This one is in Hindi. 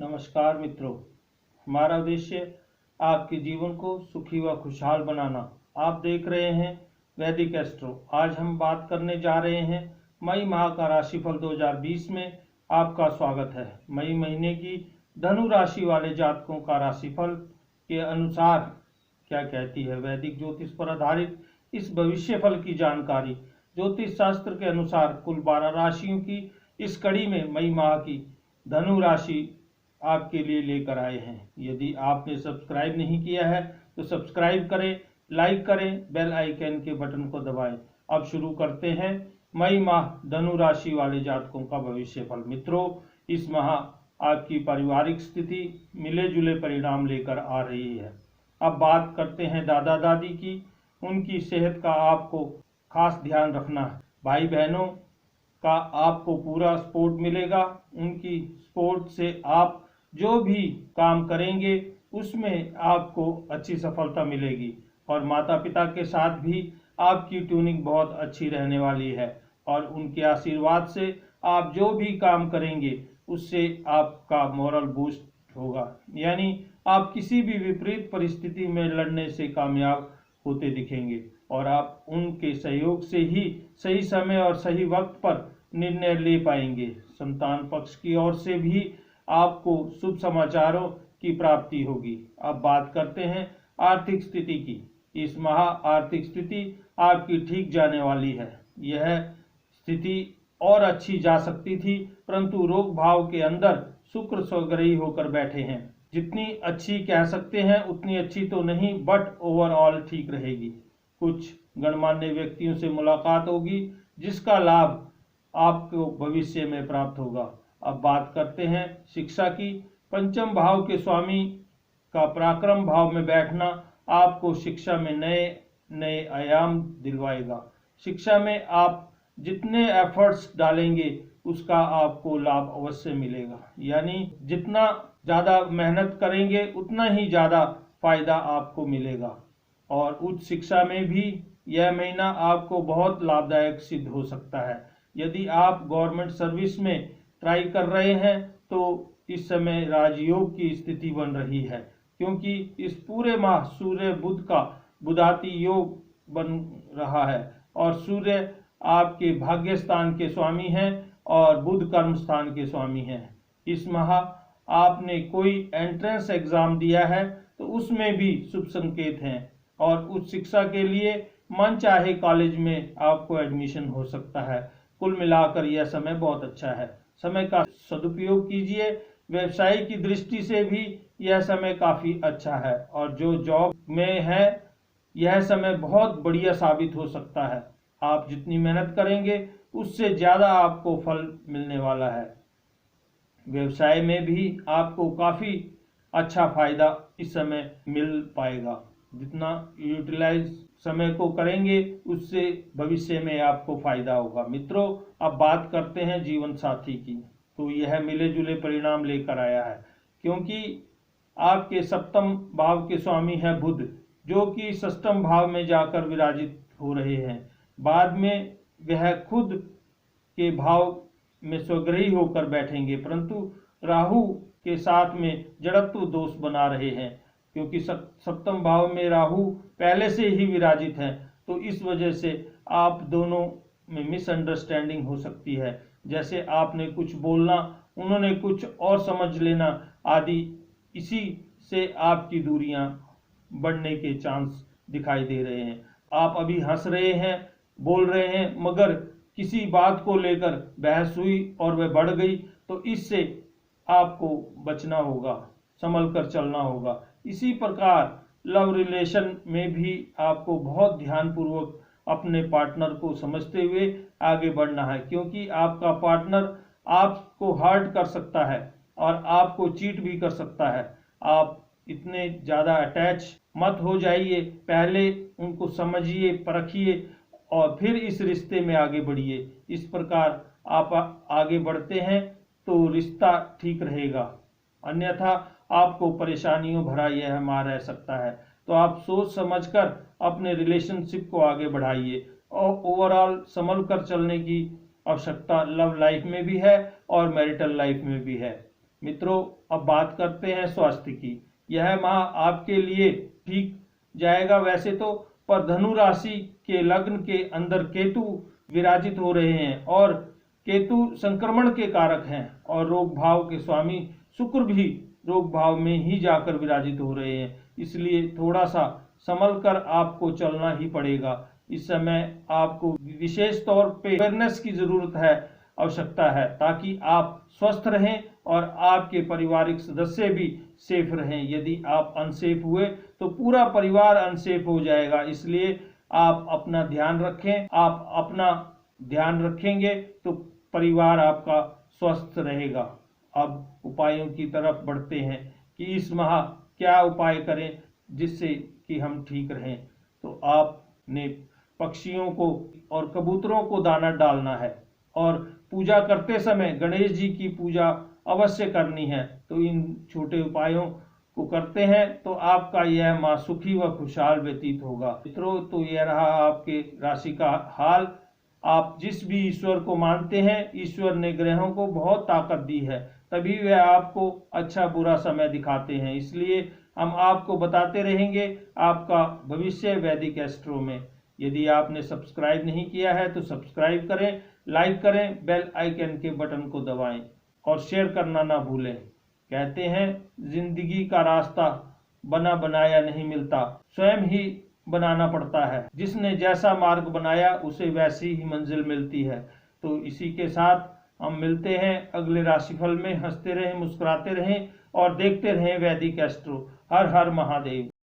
नमस्कार मित्रों, हमारा उद्देश्य आपके जीवन को सुखी व खुशहाल बनाना। आप देख रहे हैं वैदिक एस्ट्रो। आज हम बात करने जा रहे हैं मई माह का राशिफल 2020 में। आपका स्वागत है। मई महीने की धनु राशि वाले जातकों का राशिफल के अनुसार क्या कहती है वैदिक ज्योतिष पर आधारित इस भविष्य फल की जानकारी ज्योतिष शास्त्र के अनुसार कुल 12 राशियों की इस कड़ी में मई माह की धनु राशि आपके लिए लेकर आए हैं। यदि आपने सब्सक्राइब नहीं किया है तो सब्सक्राइब करें, लाइक करें, बेल आइकन के बटन को दबाएं। अब शुरू करते हैं मई माह धनु राशि वाले जातकों का भविष्य फल। मित्रों, इस माह आपकी पारिवारिक स्थिति मिले जुले परिणाम लेकर आ रही है। अब बात करते हैं दादा दादी की। उनकी सेहत का आपको खास ध्यान रखना है। भाई बहनों का आपको पूरा सपोर्ट मिलेगा। उनकी सपोर्ट से आप जो भी काम करेंगे उसमें आपको अच्छी सफलता मिलेगी। और माता पिता के साथ भी आपकी ट्यूनिंग बहुत अच्छी रहने वाली है और उनके आशीर्वाद से आप जो भी काम करेंगे उससे आपका मोरल बूस्ट होगा। यानी आप किसी भी विपरीत परिस्थिति में लड़ने से कामयाब होते दिखेंगे और आप उनके सहयोग से ही सही समय और सही वक्त पर निर्णय ले पाएंगे। संतान पक्ष की ओर से भी आपको शुभ समाचारों की प्राप्ति होगी। अब बात करते हैं आर्थिक स्थिति की। इस माह आर्थिक स्थिति आपकी ठीक जाने वाली है। यह स्थिति और अच्छी जा सकती थी, परंतु रोग भाव के अंदर शुक्र स्वग्रही होकर बैठे हैं। जितनी अच्छी कह सकते हैं उतनी अच्छी तो नहीं, बट ओवरऑल ठीक रहेगी। कुछ गणमान्य व्यक्तियों से मुलाकात होगी जिसका लाभ आपको भविष्य में प्राप्त होगा। अब बात करते हैं शिक्षा की। पंचम भाव के स्वामी का पराक्रम भाव में बैठना आपको शिक्षा में नए नए आयाम दिलवाएगा। शिक्षा में आप जितने एफर्ट्स डालेंगे उसका आपको लाभ अवश्य मिलेगा। यानी जितना ज़्यादा मेहनत करेंगे उतना ही ज़्यादा फायदा आपको मिलेगा। और उच्च शिक्षा में भी यह महीना आपको बहुत लाभदायक सिद्ध हो सकता है। यदि आप गवर्नमेंट सर्विस में ट्राई कर रहे हैं तो इस समय राजयोग की स्थिति बन रही है, क्योंकि इस पूरे माह सूर्य बुध का बुधाती योग बन रहा है और सूर्य आपके भाग्य स्थान के स्वामी हैं और बुध कर्म स्थान के स्वामी हैं। इस माह आपने कोई एंट्रेंस एग्जाम दिया है तो उसमें भी शुभ संकेत हैं और उच्च शिक्षा के लिए मन चाहे कॉलेज में आपको एडमिशन हो सकता है। कुल मिलाकर यह समय बहुत अच्छा है। समय का सदुपयोग कीजिए। व्यवसाय की दृष्टि से भी यह समय काफ़ी अच्छा है और जो जॉब में है यह समय बहुत बढ़िया साबित हो सकता है। आप जितनी मेहनत करेंगे उससे ज़्यादा आपको फल मिलने वाला है। व्यवसाय में भी आपको काफ़ी अच्छा फायदा इस समय मिल पाएगा। जितना यूटिलाइज समय को करेंगे उससे भविष्य में आपको फायदा होगा। मित्रों, अब बात करते हैं जीवन साथी की। तो यह मिले जुले परिणाम लेकर आया है, क्योंकि आपके सप्तम भाव के स्वामी है बुध, जो कि षष्ठम भाव में जाकर विराजित हो रहे हैं। बाद में वह खुद के भाव में स्वग्रही होकर बैठेंगे, परंतु राहु के साथ में जड़त्व दोष बना रहे हैं, क्योंकि सप्तम भाव में राहु पहले से ही विराजित है। तो इस वजह से आप दोनों में मिसअंडरस्टैंडिंग हो सकती है। जैसे आपने कुछ बोलना, उन्होंने कुछ और समझ लेना आदि। इसी से आपकी दूरियां बढ़ने के चांस दिखाई दे रहे हैं। आप अभी हंस रहे हैं, बोल रहे हैं, मगर किसी बात को लेकर बहस हुई और वह बढ़ गई, तो इससे आपको बचना होगा, संभल कर चलना होगा। इसी प्रकार लव रिलेशन में भी आपको बहुत ध्यानपूर्वक अपने पार्टनर को समझते हुए आगे बढ़ना है, क्योंकि आपका पार्टनर आपको हर्ट कर सकता है और आपको चीट भी कर सकता है। आप इतने ज़्यादा अटैच मत हो जाइए, पहले उनको समझिए, परखिए और फिर इस रिश्ते में आगे बढ़िए। इस प्रकार आप आगे बढ़ते हैं तो रिश्ता ठीक रहेगा, अन्यथा आपको परेशानियों भरा यह माह रह सकता है। तो आप सोच समझकर अपने रिलेशनशिप को आगे बढ़ाइए और ओवरऑल संभल कर चलने की आवश्यकता लव लाइफ में भी है और मैरिटल लाइफ में भी है। मित्रों, अब बात करते हैं स्वास्थ्य की। यह माह आपके लिए ठीक जाएगा वैसे तो, पर धनु राशि के लग्न के अंदर केतु विराजित हो रहे हैं और केतु संक्रमण के कारक हैं और रोग भाव के स्वामी शुक्र भी रोग भाव में ही जाकर विराजित हो रहे हैं। इसलिए थोड़ा सा संभल कर आपको चलना ही पड़ेगा। इस समय आपको विशेष तौर पे अवेयरनेस की जरूरत है, आवश्यकता है, ताकि आप स्वस्थ रहें और आपके पारिवारिक सदस्य भी सेफ रहें। यदि आप अनसेफ हुए तो पूरा परिवार अनसेफ हो जाएगा। इसलिए आप अपना ध्यान रखें। आप अपना ध्यान रखेंगे तो परिवार आपका स्वस्थ रहेगा। अब उपायों की तरफ बढ़ते हैं कि इस माह क्या उपाय करें जिससे कि हम ठीक रहें। तो आपने पक्षियों को और कबूतरों को दाना डालना है और पूजा करते समय गणेश जी की पूजा अवश्य करनी है। तो इन छोटे उपायों को करते हैं तो आपका यह माह सुखी व खुशहाल व्यतीत होगा। मित्रों, तो यह रहा आपके राशि का हाल। आप जिस भी ईश्वर को मानते हैं, ईश्वर ने ग्रहों को बहुत ताकत दी है, तभी वे आपको अच्छा बुरा समय दिखाते हैं। इसलिए हम आपको बताते रहेंगे आपका भविष्य वैदिक एस्ट्रो में। यदि आपने सब्सक्राइब नहीं किया है तो सब्सक्राइब करें, लाइक करें, बेल आइकन के बटन को दबाएं और शेयर करना ना भूलें। कहते हैं जिंदगी का रास्ता बना बनाया नहीं मिलता, स्वयं ही बनाना पड़ता है। जिसने जैसा मार्ग बनाया उसे वैसी ही मंजिल मिलती है। तो इसी के साथ हम मिलते हैं अगले राशिफल में। हंसते रहें, मुस्कुराते रहें और देखते रहें वैदिक एस्ट्रो। हर हर महादेव।